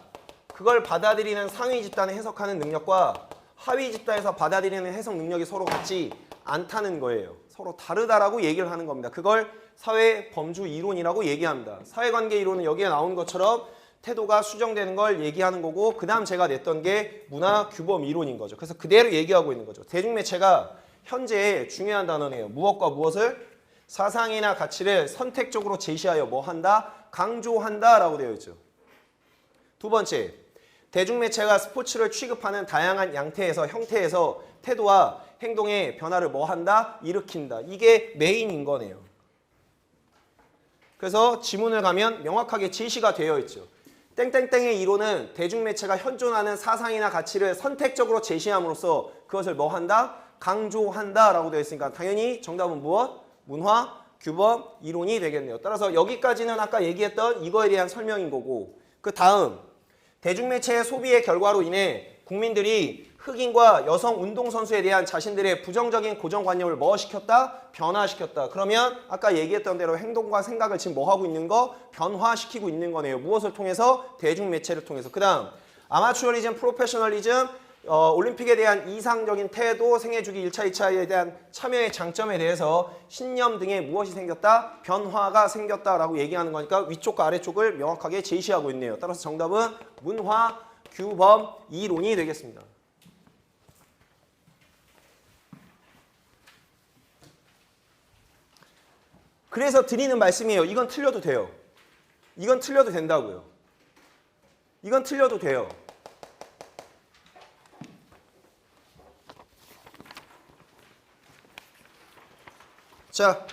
그걸 받아들이는 상위 집단을 해석하는 능력과 하위 집단에서 받아들이는 해석 능력이 서로 같지 않다는 거예요. 서로 다르다라고 얘기를 하는 겁니다. 그걸 사회범주 이론이라고 얘기합니다. 사회관계 이론은 여기에 나오는 것처럼 태도가 수정되는 걸 얘기하는 거고 그 다음 제가 냈던 게 문화규범 이론인 거죠. 그래서 그대로 얘기하고 있는 거죠. 대중매체가 현재 중요한 단어네요. 무엇과 무엇을? 사상이나 가치를 선택적으로 제시하여 뭐 한다? 강조한다 라고 되어 있죠. 두 번째, 대중매체가 스포츠를 취급하는 다양한 양태에서 형태에서 태도와 행동의 변화를 뭐 한다? 일으킨다. 이게 메인인 거네요. 그래서 지문을 가면 명확하게 제시가 되어 있죠. 땡땡땡의 이론은 대중매체가 현존하는 사상이나 가치를 선택적으로 제시함으로써 그것을 뭐 한다? 강조한다 라고 되어 있으니까 당연히 정답은 무엇? 문화, 규범, 이론이 되겠네요. 따라서 여기까지는 아까 얘기했던 이거에 대한 설명인 거고 그 다음 대중매체의 소비의 결과로 인해 국민들이 흑인과 여성 운동선수에 대한 자신들의 부정적인 고정관념을 뭐 시켰다? 변화시켰다. 그러면 아까 얘기했던 대로 행동과 생각을 지금 뭐 하고 있는 거? 변화시키고 있는 거네요. 무엇을 통해서? 대중매체를 통해서. 그 다음 아마추어리즘, 프로페셔널리즘, 올림픽에 대한 이상적인 태도, 생애주기 1차, 2차에 대한 참여의 장점에 대해서 신념 등의 무엇이 생겼다? 변화가 생겼다라고 얘기하는 거니까 위쪽과 아래쪽을 명확하게 제시하고 있네요. 따라서 정답은 문화, 규범, 이론이 되겠습니다. 그래서 드리는 말씀이에요. 이건 틀려도 돼요. 이건 틀려도 된다고요. 이건 틀려도 돼요. 자,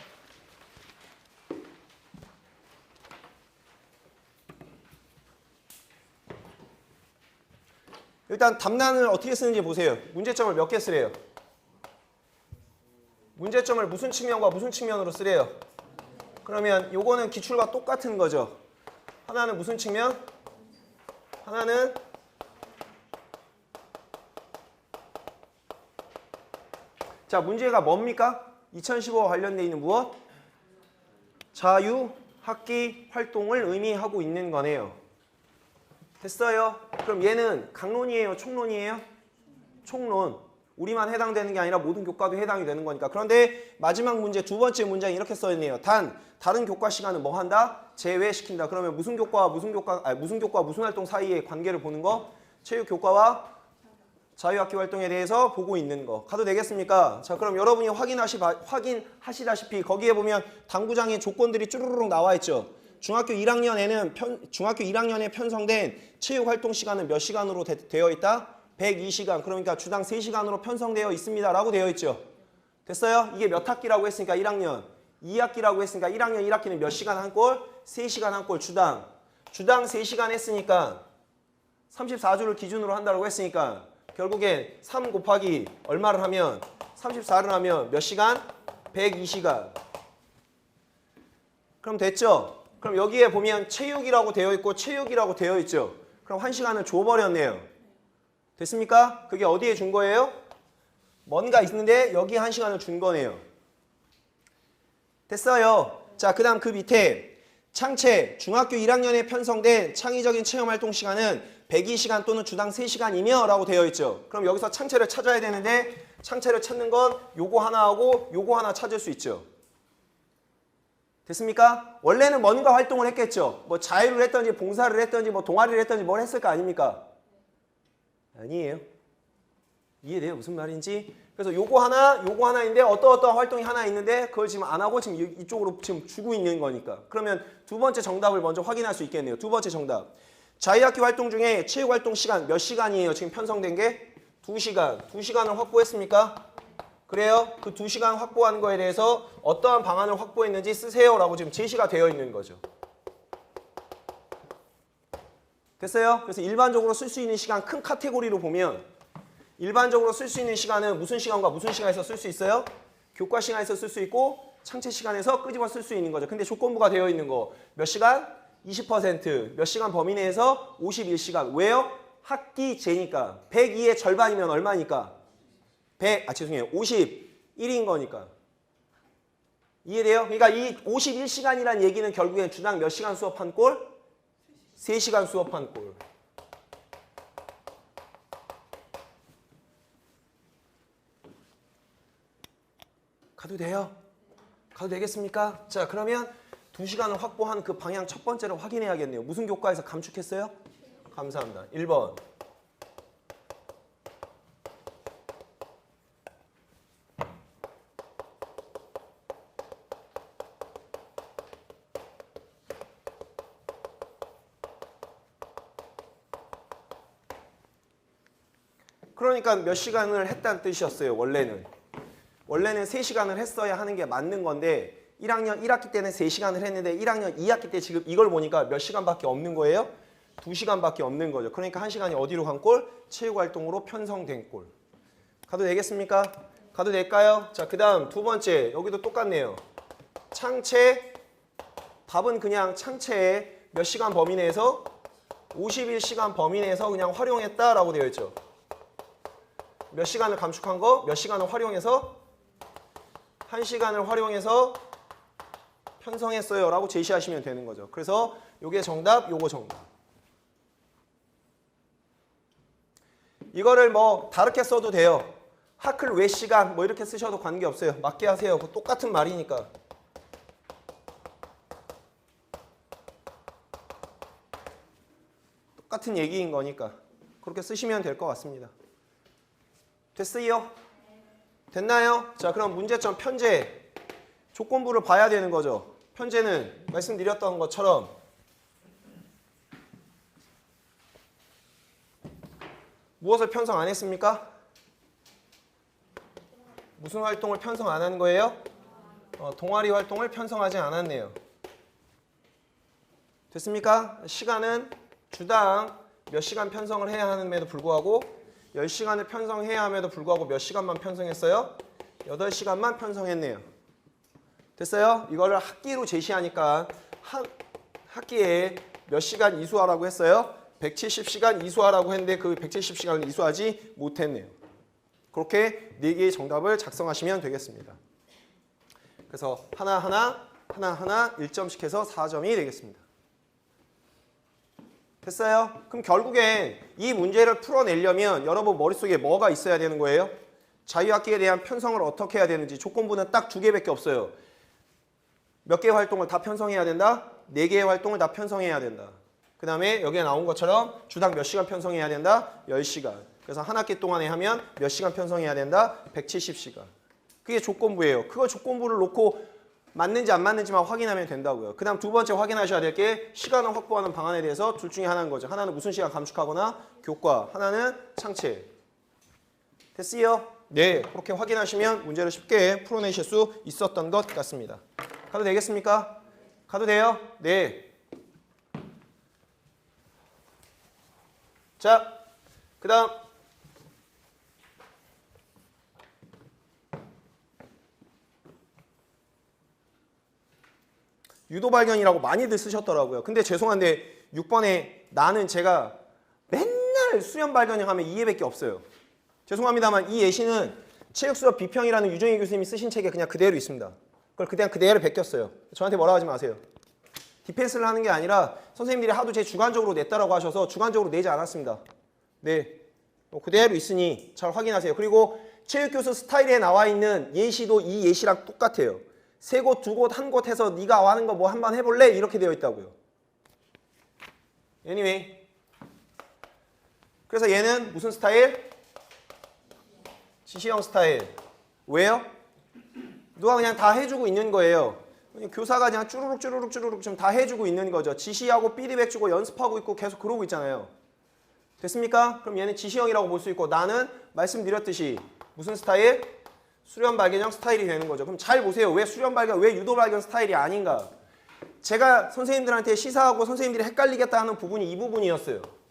일단 답란을 어떻게 쓰는지 보세요. 문제점을 몇 개 쓰래요? 문제점을 무슨 측면과 무슨 측면으로 쓰래요? 그러면 요거는 기출과 똑같은 거죠. 하나는 무슨 측면? 하나는 자, 문제가 뭡니까? 2015와 관련되어 있는 무엇? 자유학기 활동을 의미하고 있는 거네요. 됐어요? 그럼 얘는 강론이에요? 총론이에요? 총론. 우리만 해당되는 게 아니라 모든 교과도 해당이 되는 거니까. 그런데 마지막 문제 두 번째 문장이 이렇게 써있네요. 다른 교과 시간은 뭐 한다? 제외시킨다. 그러면 무슨 교과와 무슨 활동 사이의 관계를 보는 거? 체육 교과와 자유학기 활동에 대해서 보고 있는 거. 가도 되겠습니까? 자, 그럼 여러분이 확인하시다시피 거기에 보면 당구장의 조건들이 쭈루루룩 나와 있죠. 중학교 1학년에 편성된 체육 활동 시간은 몇 시간으로 되어 있다? 102시간. 그러니까 주당 3시간으로 편성되어 있습니다. 라고 되어 있죠. 됐어요? 이게 몇 학기라고 했으니까 1학년. 2학기라고 했으니까 1학년 1학기는 몇 시간 한 골? 3시간 한 골 주당. 주당 3시간 했으니까 34주를 기준으로 한다고 했으니까 결국엔 3 곱하기 얼마를 하면 34를 하면 몇 시간? 102시간. 그럼 됐죠? 그럼 여기에 보면 체육이라고 되어 있고 체육이라고 되어 있죠. 그럼 1시간을 줘버렸네요. 됐습니까? 그게 어디에 준 거예요? 뭔가 있는데 여기에 1시간을 준 거네요. 됐어요. 자, 그 다음 그 밑에 창체, 중학교 1학년에 편성된 창의적인 체험활동 시간은 102시간 또는 주당 3시간이며 라고 되어 있죠. 그럼 여기서 창체를 찾아야 되는데 창체를 찾는 건 요거 하나하고 요거 하나 찾을 수 있죠. 됐습니까? 원래는 뭔가 활동을 했겠죠. 뭐 자유를 했던지 봉사를 했던지 뭐 동아리를 했던지 뭘 했을 거 아닙니까? 아니에요. 이해돼요? 무슨 말인지? 그래서 요거 하나인데 어떠한 활동이 하나 있는데 그걸 지금 안 하고 지금 이쪽으로 지금 주고 있는 거니까. 그러면 두 번째 정답을 먼저 확인할 수 있겠네요. 두 번째 정답. 자유학기 활동 중에 체육활동 시간 몇 시간이에요? 지금 편성된 게? 2시간. 2시간을 확보했습니까? 그래요? 그 2시간 확보한 거에 대해서 어떠한 방안을 확보했는지 쓰세요라고 지금 제시가 되어 있는 거죠. 됐어요? 그래서 일반적으로 쓸 수 있는 시간 큰 카테고리로 보면 일반적으로 쓸 수 있는 시간은 무슨 시간과 무슨 시간에서 쓸 수 있어요? 교과 시간에서 쓸 수 있고 창체 시간에서 끄집어 쓸 수 있는 거죠. 근데 조건부가 되어 있는 거 몇 시간? 20%. 몇 시간 범위 내에서 51시간. 왜요? 학기제니까. 102의 절반이면 얼마니까? 51인 거니까. 이해돼요? 그러니까 이 51시간이란 얘기는 결국엔 주당 몇 시간 수업한 꼴? 3시간 수업한 꼴. 가도 돼요? 가도 되겠습니까? 자, 그러면 2시간을 확보한 그 방향 첫 번째로 확인해야겠네요. 무슨 교과에서 감축했어요? 감사합니다. 1번. 그러니까 몇 시간을 했다는 뜻이었어요. 원래는 3시간을 했어야 하는 게 맞는 건데 1학년 1학기 때는 3시간을 했는데 1학년 2학기 때 지금 이걸 보니까 몇 시간밖에 없는 거예요? 2시간밖에 없는 거죠. 그러니까 1시간이 어디로 간 꼴? 체육활동으로 편성된 꼴. 가도 되겠습니까? 가도 될까요? 자, 그 다음 두 번째. 여기도 똑같네요. 창체. 답은 그냥 창체에 몇 시간 범위 내에서 51시간 범위 내에서 그냥 활용했다라고 되어 있죠. 몇 시간을 감축한 거? 몇 시간을 활용해서? 1시간을 활용해서 편성했어요 라고 제시하시면 되는 거죠. 그래서 요게 정답, 요거 정답. 이거를 뭐 다르게 써도 돼요. 하클 외 시간 뭐 이렇게 쓰셔도 관계없어요. 맞게 하세요. 그거 똑같은 말이니까. 똑같은 얘기인 거니까 그렇게 쓰시면 될 것 같습니다. 됐어요? 됐나요? 자, 그럼 문제점 편제. 조건부를 봐야 되는 거죠. 편제는 말씀드렸던 것처럼 무엇을 편성 안 했습니까? 무슨 활동을 편성 안 한 거예요? 동아리 활동을 편성하지 않았네요. 됐습니까? 시간은 주당 몇 시간 편성을 해야 함에도 불구하고 10시간을 편성해야 함에도 불구하고 몇 시간만 편성했어요? 8시간만 편성했네요. 됐어요? 이거를 학기로 제시하니까 학기에 몇 시간 이수하라고 했어요? 170시간 이수하라고 했는데 그 170시간을 이수하지 못했네요. 그렇게 4개의 정답을 작성하시면 되겠습니다. 그래서 하나하나 1점씩 해서 4점이 되겠습니다. 됐어요? 그럼 결국엔 이 문제를 풀어내려면 여러분 머릿속에 뭐가 있어야 되는 거예요? 자유학기에 대한 편성을 어떻게 해야 되는지 조건부는 딱 2개밖에 없어요. 몇 개의 활동을 다 편성해야 된다? 4개의 활동을 다 편성해야 된다. 그 다음에 여기에 나온 것처럼 주당 몇 시간 편성해야 된다? 10시간. 그래서 한 학기 동안에 하면 몇 시간 편성해야 된다? 170시간. 그게 조건부예요. 그거 조건부를 놓고 맞는지 안 맞는지만 확인하면 된다고요. 그 다음 두 번째 확인하셔야 될 게 시간을 확보하는 방안에 대해서 둘 중에 하나인 거죠. 하나는 무슨 시간 감축하거나 교과, 하나는 창체. 됐어요? 네, 그렇게 확인하시면 문제를 쉽게 풀어내실 수 있었던 것 같습니다. 가도 되겠습니까? 가도 돼요? 네. 자, 그 다음 유도 발견이라고 많이들 쓰셨더라고요. 근데 죄송한데 6번에 나는 제가 맨날 수련 발견하면 이 예밖에 없어요. 죄송합니다만 이 예시는 체육수업 비평이라는 유정희 교수님이 쓰신 책에 그냥 그대로 있습니다. 그걸 그냥 그대로 베꼈어요. 저한테 뭐라 하지 마세요. 디펜스를 하는 게 아니라 선생님들이 하도 제 주관적으로 냈다라고 하셔서 주관적으로 내지 않았습니다. 네, 그대로 있으니 잘 확인하세요. 그리고 체육교수 스타일에 나와 있는 예시도 이 예시랑 똑같아요. 3곳, 2곳, 1곳 해서 네가 하는 거 뭐 한번 해볼래? 이렇게 되어 있다고요. Anyway. 그래서 얘는 무슨 스타일? 지시형 스타일. 왜요? 누가 그냥 다 해주고 있는 거예요. 그냥 교사가 그냥 쭈루룩 좀 다 해주고 있는 거죠. 지시하고 피드백 주고 연습하고 있고 계속 그러고 있잖아요. 됐습니까? 그럼 얘는 지시형이라고 볼 수 있고 나는 말씀드렸듯이 무슨 스타일? 수련 발견형 스타일이 되는 거죠. 그럼 잘 보세요. 왜 수련 발견, 왜 유도 발견 스타일이 아닌가? 제가 선생님들한테 시사하고 선생님들이 헷갈리겠다 하는 부분이 이 부분이었어요.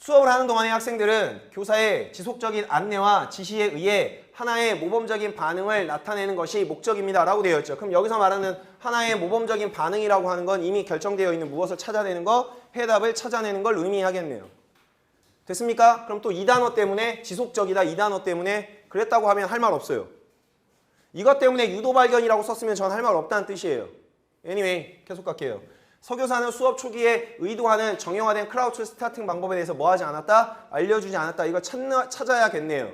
수업을 하는 동안에 학생들은 교사의 지속적인 안내와 지시에 의해 하나의 모범적인 반응을 나타내는 것이 목적입니다 라고 되어 있죠. 그럼 여기서 말하는 하나의 모범적인 반응이라고 하는 건 이미 결정되어 있는 무엇을 찾아내는 거, 해답을 찾아내는 걸 의미하겠네요. 됐습니까? 그럼 또 이 단어 때문에 지속적이다 이 단어 때문에 그랬다고 하면 할 말 없어요. 이것 때문에 유도 발견이라고 썼으면 전 할 말 없다는 뜻이에요. anyway 계속 갈게요. 서교사는 수업 초기에 의도하는 정형화된 크라우치 스타팅 방법에 대해서 뭐 하지 않았다? 알려주지 않았다. 이거 찾아야겠네요.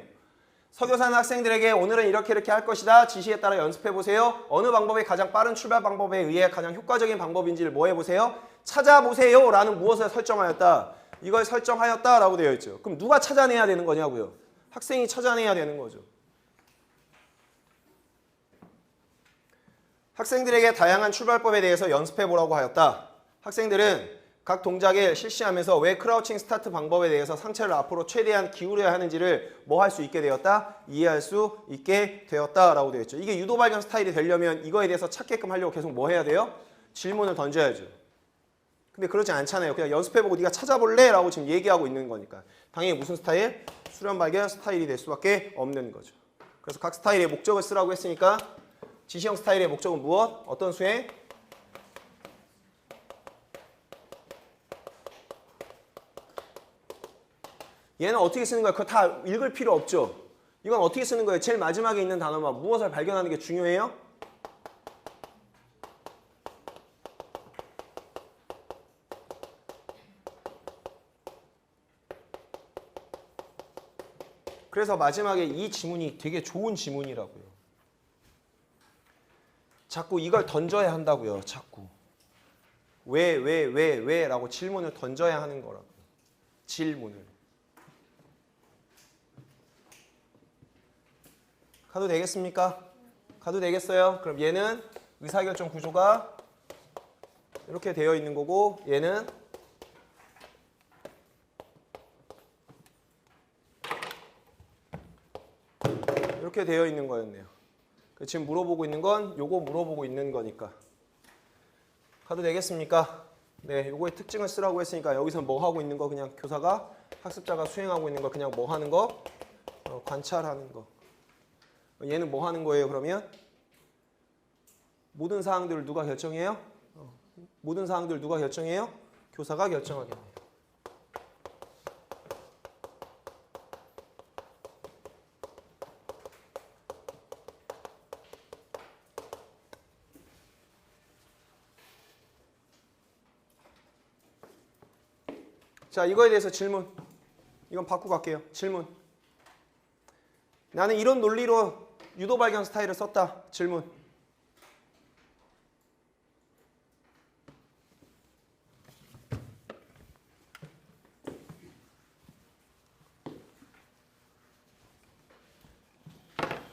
서교사는 학생들에게 오늘은 이렇게 할 것이다. 지시에 따라 연습해보세요. 어느 방법이 가장 빠른 출발 방법에 의해 가장 효과적인 방법인지를 뭐 해보세요? 찾아보세요 라는 무엇을 설정하였다. 이걸 설정하였다 라고 되어 있죠. 그럼 누가 찾아내야 되는 거냐고요? 학생이 찾아내야 되는 거죠. 학생들에게 다양한 출발법에 대해서 연습해보라고 하였다. 학생들은 각 동작을 실시하면서 왜 크라우칭 스타트 방법에 대해서 상체를 앞으로 최대한 기울여야 하는지를 뭐 할 수 있게 되었다? 이해할 수 있게 되었다 라고 되어 있죠. 이게 유도 발견 스타일이 되려면 이거에 대해서 찾게끔 하려고 계속 뭐 해야 돼요? 질문을 던져야죠. 근데 그러지 않잖아요. 그냥 연습해보고 네가 찾아볼래? 라고 지금 얘기하고 있는 거니까. 당연히 무슨 스타일? 수련 발견 스타일이 될 수밖에 없는 거죠. 그래서 각 스타일의 목적을 쓰라고 했으니까 지시형 스타일의 목적은 무엇? 어떤 수행? 얘는 어떻게 쓰는 거야? 그거 다 읽을 필요 없죠? 이건 어떻게 쓰는 거예요? 제일 마지막에 있는 단어만 무엇을 발견하는 게 중요해요? 그래서 마지막에 이 지문이 되게 좋은 지문이라고요. 자꾸 이걸 던져야 한다고요. 자꾸. 왜 라고 질문을 던져야 하는 거라고요. 질문을. 가도 되겠습니까? 가도 되겠어요? 그럼 얘는 의사결정 구조가 이렇게 되어 있는 거고 얘는 이렇게 되어 있는 거였네요. 지금 물어보고 있는 건 요거 물어보고 있는 거니까. 가도 되겠습니까? 네, 요거의 특징을 쓰라고 했으니까 여기서 뭐 하고 있는 거 그냥 교사가 학습자가 수행하고 있는 거 그냥 뭐 하는 거? 관찰하는 거. 얘는 뭐 하는 거예요 그러면? 모든 사항들을 누가 결정해요? 모든 사항들을 누가 결정해요? 교사가 결정하겠네요. 자, 이거에 대해서 질문. 이건 바꾸고 갈게요. 질문. 나는 이런 논리로 유도 발견 스타일을 썼다. 질문.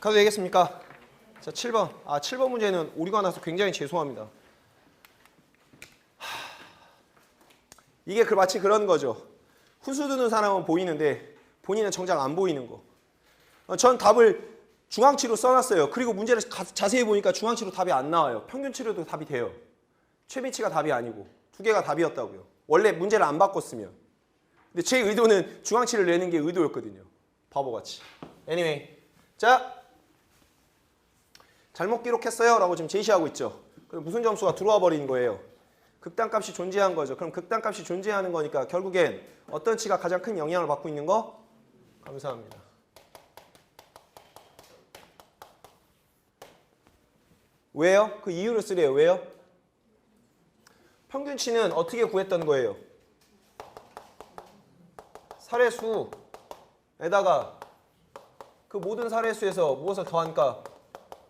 가도 되겠습니까? 자, 7번. 7번 문제는 오류가 나서 굉장히 죄송합니다. 이게 마치 그런 거죠. 훈수 두는 사람은 보이는데 본인은 정작 안 보이는 거. 전 답을 중앙치로 써놨어요. 그리고 문제를 자세히 보니까 중앙치로 답이 안 나와요. 평균치로도 답이 돼요. 최비치가 답이 아니고 두 개가 답이었다고요. 원래 문제를 안 바꿨으면. 근데 제 의도는 중앙치를 내는 게 의도였거든요. 바보같이. anyway. 자, 잘못 기록했어요 라고 지금 제시하고 있죠. 그럼 무슨 점수가 들어와 버리는 거예요? 극단값이 존재한 거죠. 그럼 극단값이 존재하는 거니까 결국엔 어떤 치가 가장 큰 영향을 받고 있는 거? 감사합니다. 왜요? 그 이유를 쓰래요. 왜요? 평균치는 어떻게 구했던 거예요? 사례수에다가 그 모든 사례수에서 무엇을 더한 값?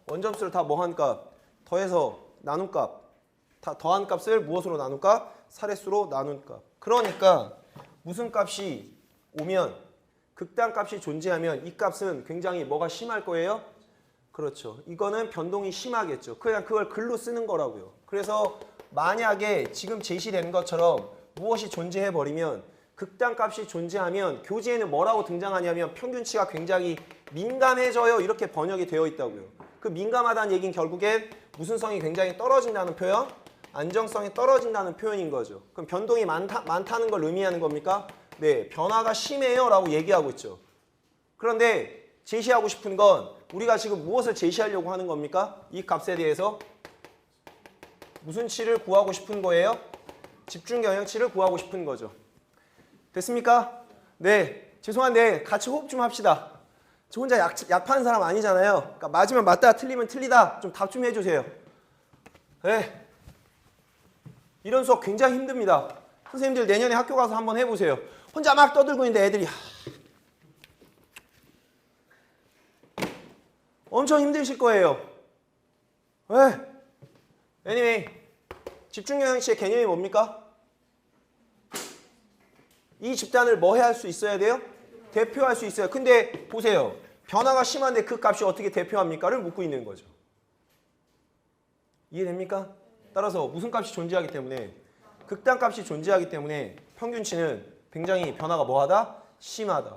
원점수를 다 뭐 한 값? 더해서 나눈 값. 다 더한 값을 무엇으로 나눌까? 사례수로 나눈 값. 그러니까 무슨 값이 오면 극단값이 존재하면 이 값은 굉장히 뭐가 심할 거예요? 그렇죠. 이거는 변동이 심하겠죠. 그냥 그걸 글로 쓰는 거라고요. 그래서 만약에 지금 제시된 것처럼 무엇이 존재해버리면 극단값이 존재하면 교재에는 뭐라고 등장하냐면 평균치가 굉장히 민감해져요. 이렇게 번역이 되어 있다고요. 그 민감하다는 얘기는 결국엔 무슨 성이 굉장히 떨어진다는 표현? 안정성이 떨어진다는 표현인 거죠. 그럼 변동이 많다는 걸 의미하는 겁니까? 네, 변화가 심해요 라고 얘기하고 있죠. 그런데 제시하고 싶은 건 우리가 지금 무엇을 제시하려고 하는 겁니까? 이 값에 대해서 무슨 치를 구하고 싶은 거예요? 집중 경향치를 구하고 싶은 거죠. 됐습니까? 네, 죄송한데 같이 호흡 좀 합시다. 저 혼자 약 파는 사람 아니잖아요. 그러니까 맞으면 맞다, 틀리면 틀리다. 좀 답 좀 해주세요. 네. 이런 수업 굉장히 힘듭니다. 선생님들 내년에 학교 가서 한번 해보세요. 혼자 막 떠들고 있는데 애들이 엄청 힘드실 거예요. 왜? anyway, 집중경향치의 개념이 뭡니까? 이 집단을 뭐 해야 할 수 있어야 돼요? 대표할 수 있어요. 근데 보세요. 변화가 심한데 그 값이 어떻게 대표합니까?를 묻고 있는 거죠. 이해됩니까? 따라서 무슨 값이 존재하기 때문에 극단값이 존재하기 때문에 평균치는 굉장히 변화가 뭐하다? 심하다.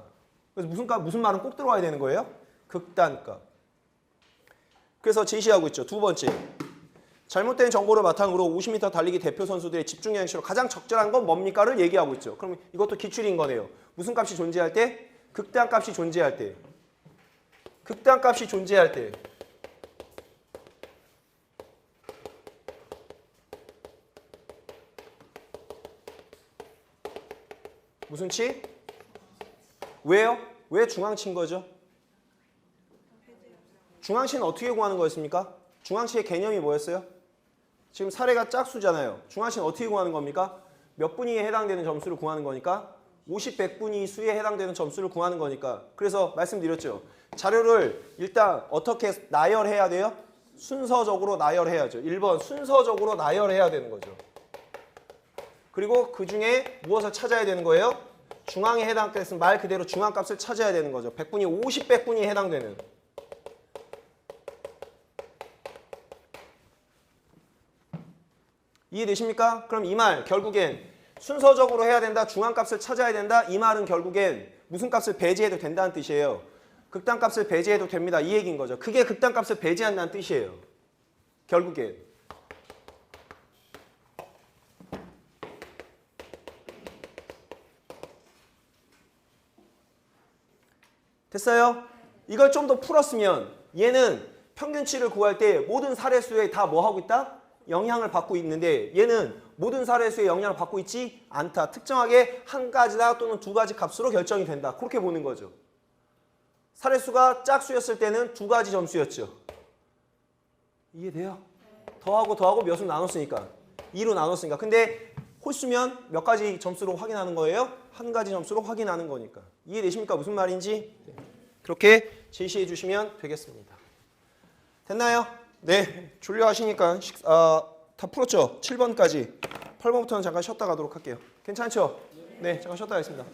그래서 무슨 말은 꼭 들어와야 되는 거예요? 극단값. 그래서 제시하고 있죠. 두 번째. 잘못된 정보를 바탕으로 50m 달리기 대표 선수들의 집중경향치로 가장 적절한 건 뭡니까?를 얘기하고 있죠. 그럼 이것도 기출인 거네요. 무슨 값이 존재할 때? 극단값이 존재할 때. 극단값이 존재할 때. 무슨 치? 왜요? 왜 중앙치인 거죠? 중앙치는 어떻게 구하는 거였습니까? 중앙치의 개념이 뭐였어요? 지금 사례가 짝수잖아요. 중앙치는 어떻게 구하는 겁니까? 몇 분위에 해당되는 점수를 구하는 거니까 50, 100분위 수에 해당되는 점수를 구하는 거니까. 그래서 말씀드렸죠. 자료를 일단 어떻게 나열해야 돼요? 순서적으로 나열해야죠. 1번 순서적으로 나열해야 되는 거죠. 그리고 그 중에 무엇을 찾아야 되는 거예요? 중앙에 해당됐으면 말 그대로 중앙값을 찾아야 되는 거죠. 100분위, 50, 100분위에 해당되는. 이해되십니까? 그럼 이 말 결국엔 순서적으로 해야 된다. 중앙값을 찾아야 된다. 이 말은 결국엔 무슨 값을 배제해도 된다는 뜻이에요. 극단값을 배제해도 됩니다. 이 얘기인 거죠. 그게 극단값을 배제한다는 뜻이에요. 결국엔. 됐어요? 이걸 좀 더 풀었으면 얘는 평균치를 구할 때 모든 사례수에 다 뭐 하고 있다? 영향을 받고 있는데 얘는 모든 사례수에 영향을 받고 있지 않다. 특정하게 한 가지나 또는 두 가지 값으로 결정이 된다. 그렇게 보는 거죠. 사례수가 짝수였을 때는 두 가지 점수였죠. 이해돼요? 더하고 몇으로 나눴으니까. 2로 나눴으니까. 근데 홀수면 몇 가지 점수로 확인하는 거예요? 한 가지 점수로 확인하는 거니까. 이해되십니까? 무슨 말인지? 그렇게 제시해 주시면 되겠습니다. 됐나요? 네. 졸려 하시니까 다 풀었죠? 7번까지. 8번부터는 잠깐 쉬었다 가도록 할게요. 괜찮죠? 네. 잠깐 쉬었다 가겠습니다.